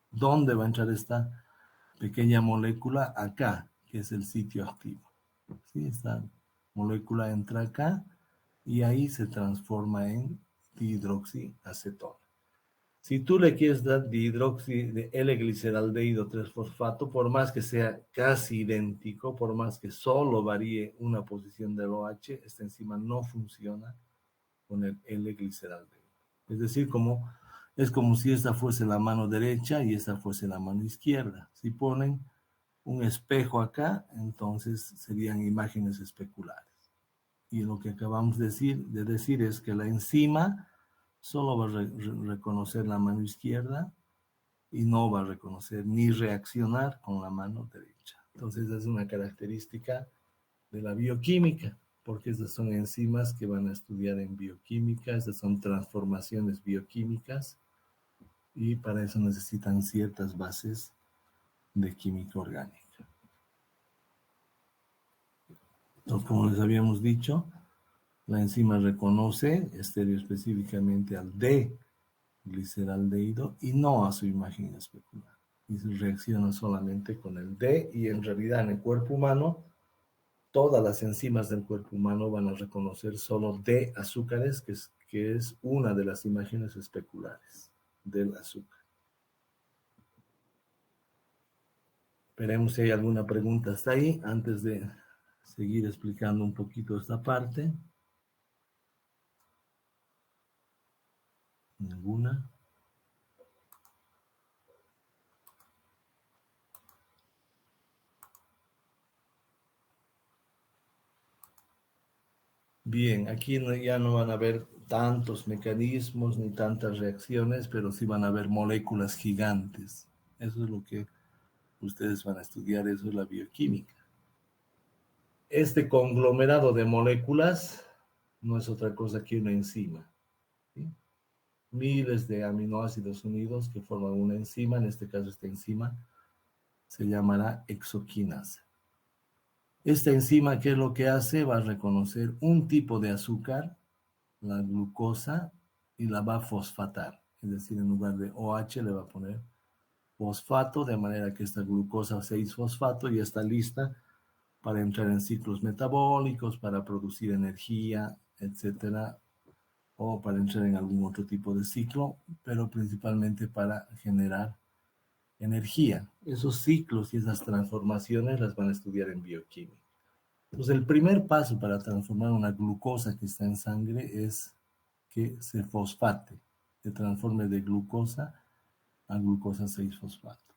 ¿Dónde va a entrar esta pequeña molécula? Acá, que es el sitio activo. ¿Sí? Esta molécula entra acá y ahí se transforma en dihidroxiacetona. Si tú le quieres dar de L-gliceraldehído 3-fosfato, por más que sea casi idéntico, por más que solo varíe una posición del OH, esta enzima no funciona con el L-gliceraldehído. Es decir, es como si esta fuese la mano derecha y esta fuese la mano izquierda. Si ponen un espejo acá, entonces serían imágenes especulares. Y lo que acabamos de decir es que la enzima solo va a reconocer la mano izquierda y no va a reconocer ni reaccionar con la mano derecha. Entonces es una característica de la bioquímica, porque estas son enzimas que van a estudiar en bioquímica, estas son transformaciones bioquímicas, y para eso necesitan ciertas bases de química orgánica. Entonces, como les habíamos dicho, la enzima reconoce estereoespecíficamente al D-gliceraldehído y no a su imagen especular. Y se reacciona solamente con el D, y en realidad en el cuerpo humano, todas las enzimas del cuerpo humano van a reconocer solo D azúcares, que es una de las imágenes especulares del azúcar. Esperemos si hay alguna pregunta hasta ahí, antes de seguir explicando un poquito esta parte. ¿Ninguna? Bien, aquí ya no van a haber tantos mecanismos ni tantas reacciones, pero sí van a haber moléculas gigantes. Eso es lo que ustedes van a estudiar, eso es la bioquímica. Este conglomerado de moléculas no es otra cosa que una enzima, ¿sí? Miles de aminoácidos unidos que forman una enzima, en este caso esta enzima se llamará exoquinasa. Esta enzima, ¿qué es lo que hace? Va a reconocer un tipo de azúcar, la glucosa, y la va a fosfatar. Es decir, en lugar de OH le va a poner fosfato, de manera que esta glucosa 6-fosfato ya está lista para entrar en ciclos metabólicos, para producir energía, etcétera, o para entrar en algún otro tipo de ciclo, pero principalmente para generar energía. Esos ciclos y esas transformaciones las van a estudiar en bioquímica. Entonces, el primer paso para transformar una glucosa que está en sangre es que se fosfate, se transforme de glucosa a glucosa 6-fosfato.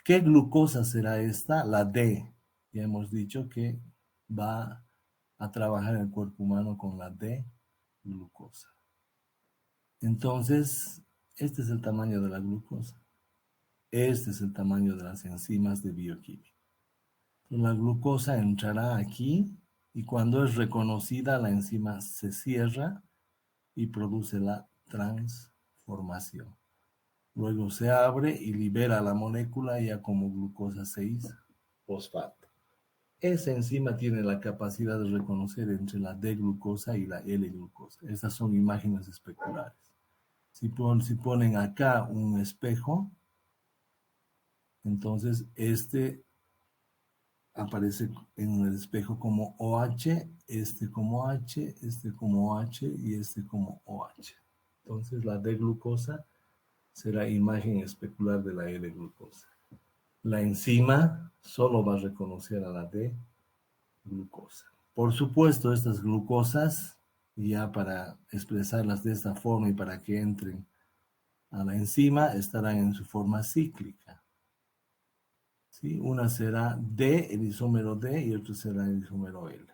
¿Qué glucosa será esta? La D. Ya hemos dicho que va a trabajar en el cuerpo humano con la D-glucosa. Entonces, este es el tamaño de la glucosa. Este es el tamaño de las enzimas de bioquímica. La glucosa entrará aquí y cuando es reconocida, la enzima se cierra y produce la transformación. Luego se abre y libera la molécula ya como glucosa 6-fosfato. Esa enzima tiene la capacidad de reconocer entre la D-glucosa y la L-glucosa. Estas son imágenes especulares. Si ponen acá un espejo, entonces este aparece en el espejo como OH, este como H, este como OH y este como OH. Entonces la D-glucosa será imagen especular de la L-glucosa. La enzima solo va a reconocer a la D-glucosa. Por supuesto, estas glucosas, ya para expresarlas de esta forma y para que entren a la enzima, estarán en su forma cíclica. ¿Sí? Una será D, el isómero D, y otra será el isómero L.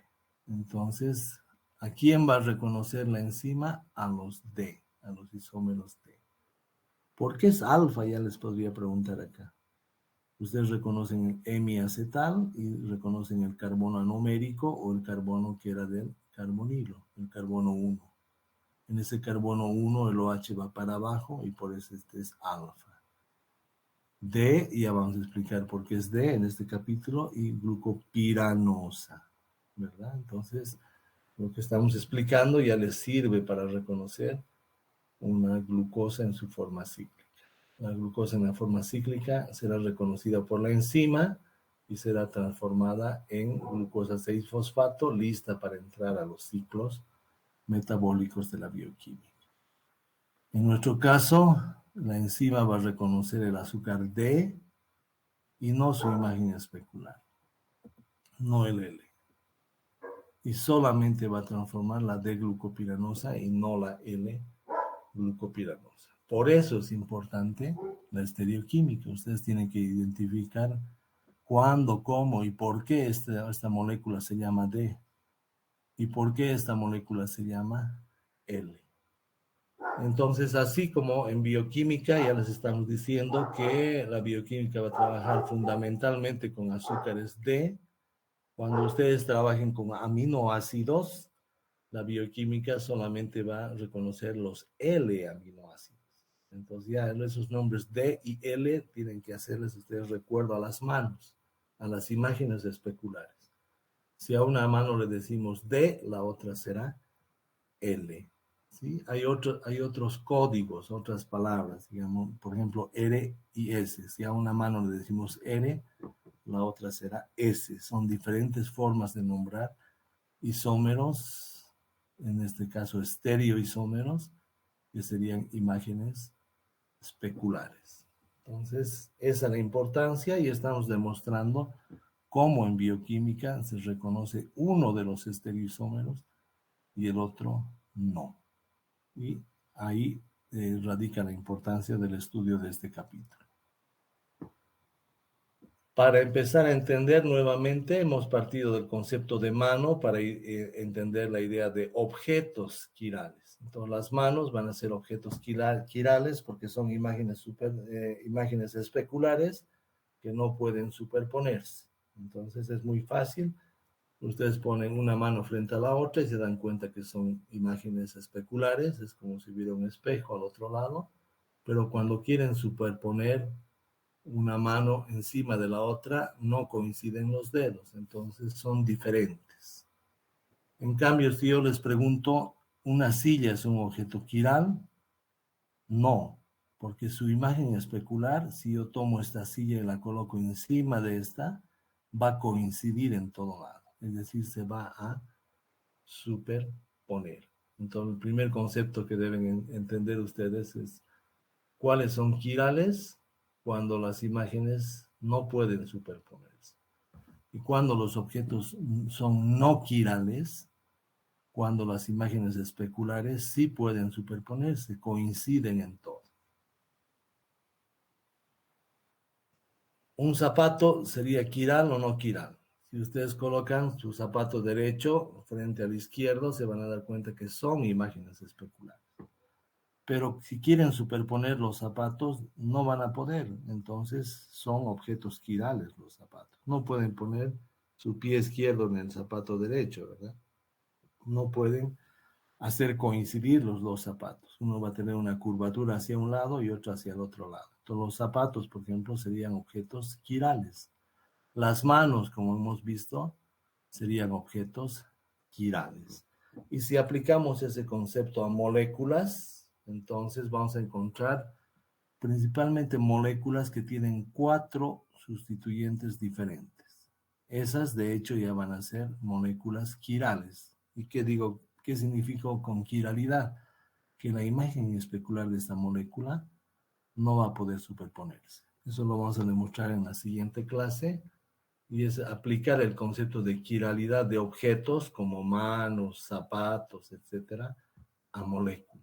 Entonces, ¿a quién va a reconocer la enzima? A los D, a los isómeros D. ¿Por qué es alfa? Ya les podría preguntar acá. Ustedes reconocen el hemiacetal y reconocen el carbono anomérico o el carbono que era del carbonilo, el carbono 1. En ese carbono 1 el OH va para abajo y por eso este es alfa. D, ya vamos a explicar por qué es D en este capítulo, y glucopiranosa, ¿verdad? Entonces, lo que estamos explicando ya les sirve para reconocer una glucosa en su forma cíclica. La glucosa en la forma cíclica será reconocida por la enzima y será transformada en glucosa 6-fosfato, lista para entrar a los ciclos metabólicos de la bioquímica. En nuestro caso, la enzima va a reconocer el azúcar D y no su imagen especular, no el L. Y solamente va a transformar la D-glucopiranosa y no la L-glucopiranosa. Por eso es importante la estereoquímica. Ustedes tienen que identificar cuándo, cómo y por qué esta molécula se llama D y por qué esta molécula se llama L. Entonces, así como en bioquímica ya les estamos diciendo que la bioquímica va a trabajar fundamentalmente con azúcares D. Cuando ustedes trabajen con aminoácidos, la bioquímica solamente va a reconocer los L-aminoácidos. Entonces ya esos nombres D y L tienen que hacerles ustedes recuerdo a las manos, a las imágenes especulares. Si a una mano le decimos D, la otra será L. ¿Sí? Hay otros códigos, otras palabras, digamos, por ejemplo, R y S. Si a una mano le decimos R, la otra será S. Son diferentes formas de nombrar isómeros, en este caso estereoisómeros, que serían imágenes especulares. Entonces, esa es la importancia y estamos demostrando cómo en bioquímica se reconoce uno de los estereoisómeros y el otro no. Y ahí radica la importancia del estudio de este capítulo. Para empezar a entender nuevamente, hemos partido del concepto de mano para entender la idea de objetos quirales. Entonces, las manos van a ser objetos quirales porque son imágenes especulares que no pueden superponerse. Entonces, es muy fácil. Ustedes ponen una mano frente a la otra y se dan cuenta que son imágenes especulares. Es como si hubiera un espejo al otro lado. Pero cuando quieren superponer una mano encima de la otra, no coinciden los dedos, entonces son diferentes. En cambio, si yo les pregunto, ¿una silla es un objeto quiral? No, porque su imagen especular, si yo tomo esta silla y la coloco encima de esta, va a coincidir en todo lado, es decir, se va a superponer. Entonces, el primer concepto que deben entender ustedes es cuáles son quirales cuando las imágenes no pueden superponerse. Y cuando los objetos son no quirales, cuando las imágenes especulares sí pueden superponerse, coinciden en todo. Un zapato sería quiral o no quiral. Si ustedes colocan su zapato derecho frente al izquierdo, se van a dar cuenta que son imágenes especulares. Pero si quieren superponer los zapatos, no van a poder. Entonces son objetos quirales los zapatos. No pueden poner su pie izquierdo en el zapato derecho, ¿verdad? No pueden hacer coincidir los dos zapatos. Uno va a tener una curvatura hacia un lado y otro hacia el otro lado. Entonces los zapatos, por ejemplo, serían objetos quirales. Las manos, como hemos visto, serían objetos quirales. Y si aplicamos ese concepto a moléculas, entonces vamos a encontrar principalmente moléculas que tienen 4 sustituyentes diferentes. Esas, de hecho, ya van a ser moléculas quirales. ¿Y qué digo? ¿Qué significa con quiralidad? Que la imagen especular de esta molécula no va a poder superponerse. Eso lo vamos a demostrar en la siguiente clase y es aplicar el concepto de quiralidad de objetos como manos, zapatos, etcétera, a moléculas.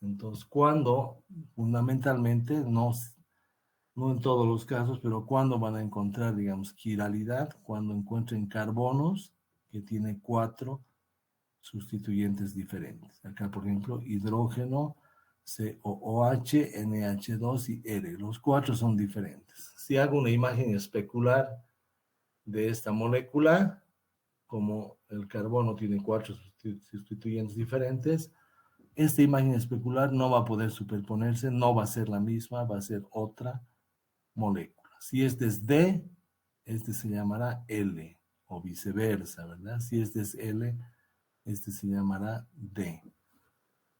Entonces, cuando fundamentalmente, no en todos los casos, pero cuando van a encontrar, digamos, quiralidad, cuando encuentren carbonos que tiene 4 sustituyentes diferentes. Acá, por ejemplo, hidrógeno, COOH, NH2 y R. Los 4 son diferentes. Si hago una imagen especular de esta molécula, como el carbono tiene 4 sustituyentes diferentes, esta imagen especular no va a poder superponerse, no va a ser la misma, va a ser otra molécula. Si este es D, este se llamará L, o viceversa, ¿verdad? Si este es L, este se llamará D.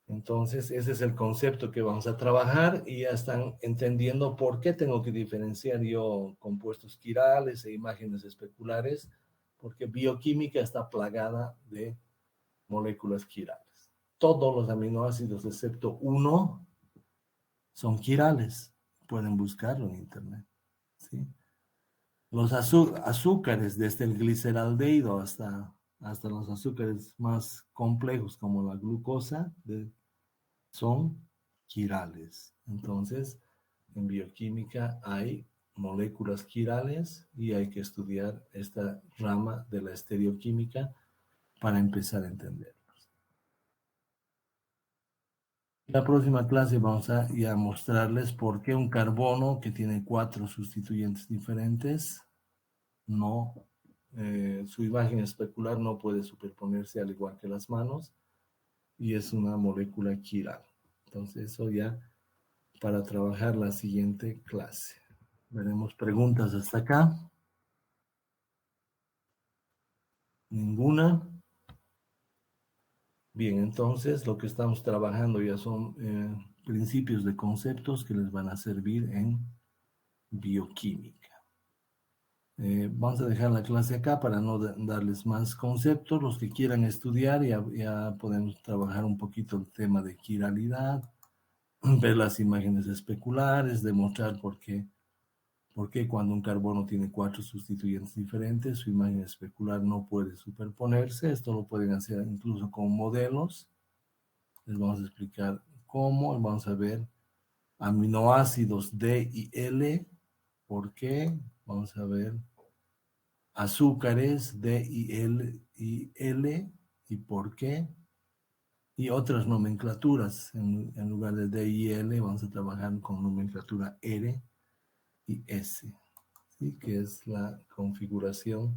Entonces, ese es el concepto que vamos a trabajar y ya están entendiendo por qué tengo que diferenciar yo compuestos quirales e imágenes especulares, porque bioquímica está plagada de moléculas quirales. Todos los aminoácidos, excepto uno, son quirales. Pueden buscarlo en internet. ¿Sí? Los azúcares, desde el gliceraldehído hasta los azúcares más complejos como la glucosa, son quirales. Entonces, en bioquímica hay moléculas quirales y hay que estudiar esta rama de la estereoquímica para empezar a entenderlos. En la próxima clase vamos a mostrarles por qué un carbono que tiene 4 sustituyentes diferentes su imagen especular no puede superponerse al igual que las manos y es una molécula quiral. Entonces eso ya para trabajar la siguiente clase. Veremos preguntas hasta acá. Ninguna. Bien, entonces lo que estamos trabajando ya son principios de conceptos que les van a servir en bioquímica. Vamos a dejar la clase acá para no darles más conceptos. Los que quieran estudiar ya podemos trabajar un poquito el tema de quiralidad, ver las imágenes especulares, demostrar por qué cuando un carbono tiene 4 sustituyentes diferentes, su imagen especular no puede superponerse. Esto lo pueden hacer incluso con modelos. Les vamos a explicar cómo. Vamos a ver aminoácidos D y L. ¿Por qué? Vamos a ver azúcares D y L y por qué. Y otras nomenclaturas. En lugar de D y L, vamos a trabajar con nomenclatura R y S, ¿sí? Que es la configuración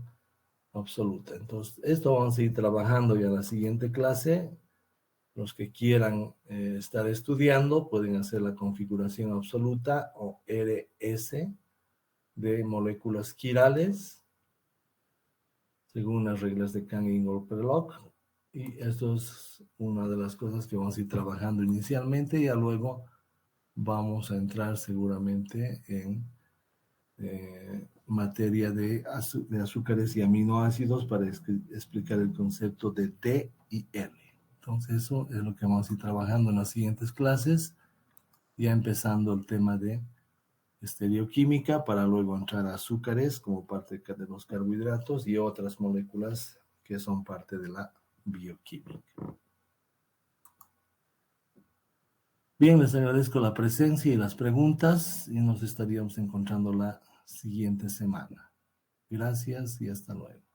absoluta. Entonces, esto vamos a ir trabajando ya en la siguiente clase. Los que quieran estar estudiando pueden hacer la configuración absoluta o RS de moléculas quirales según las reglas de Canning-Orper-Log. Y esto es una de las cosas que vamos a ir trabajando inicialmente. Y ya luego vamos a entrar seguramente en materia de azúcares y aminoácidos para explicar el concepto de D y L. Entonces eso es lo que vamos a ir trabajando en las siguientes clases, ya empezando el tema de estereoquímica para luego entrar a azúcares como parte de los carbohidratos y otras moléculas que son parte de la bioquímica. Bien, les agradezco la presencia y las preguntas y nos estaríamos encontrando la siguiente semana. Gracias y hasta luego.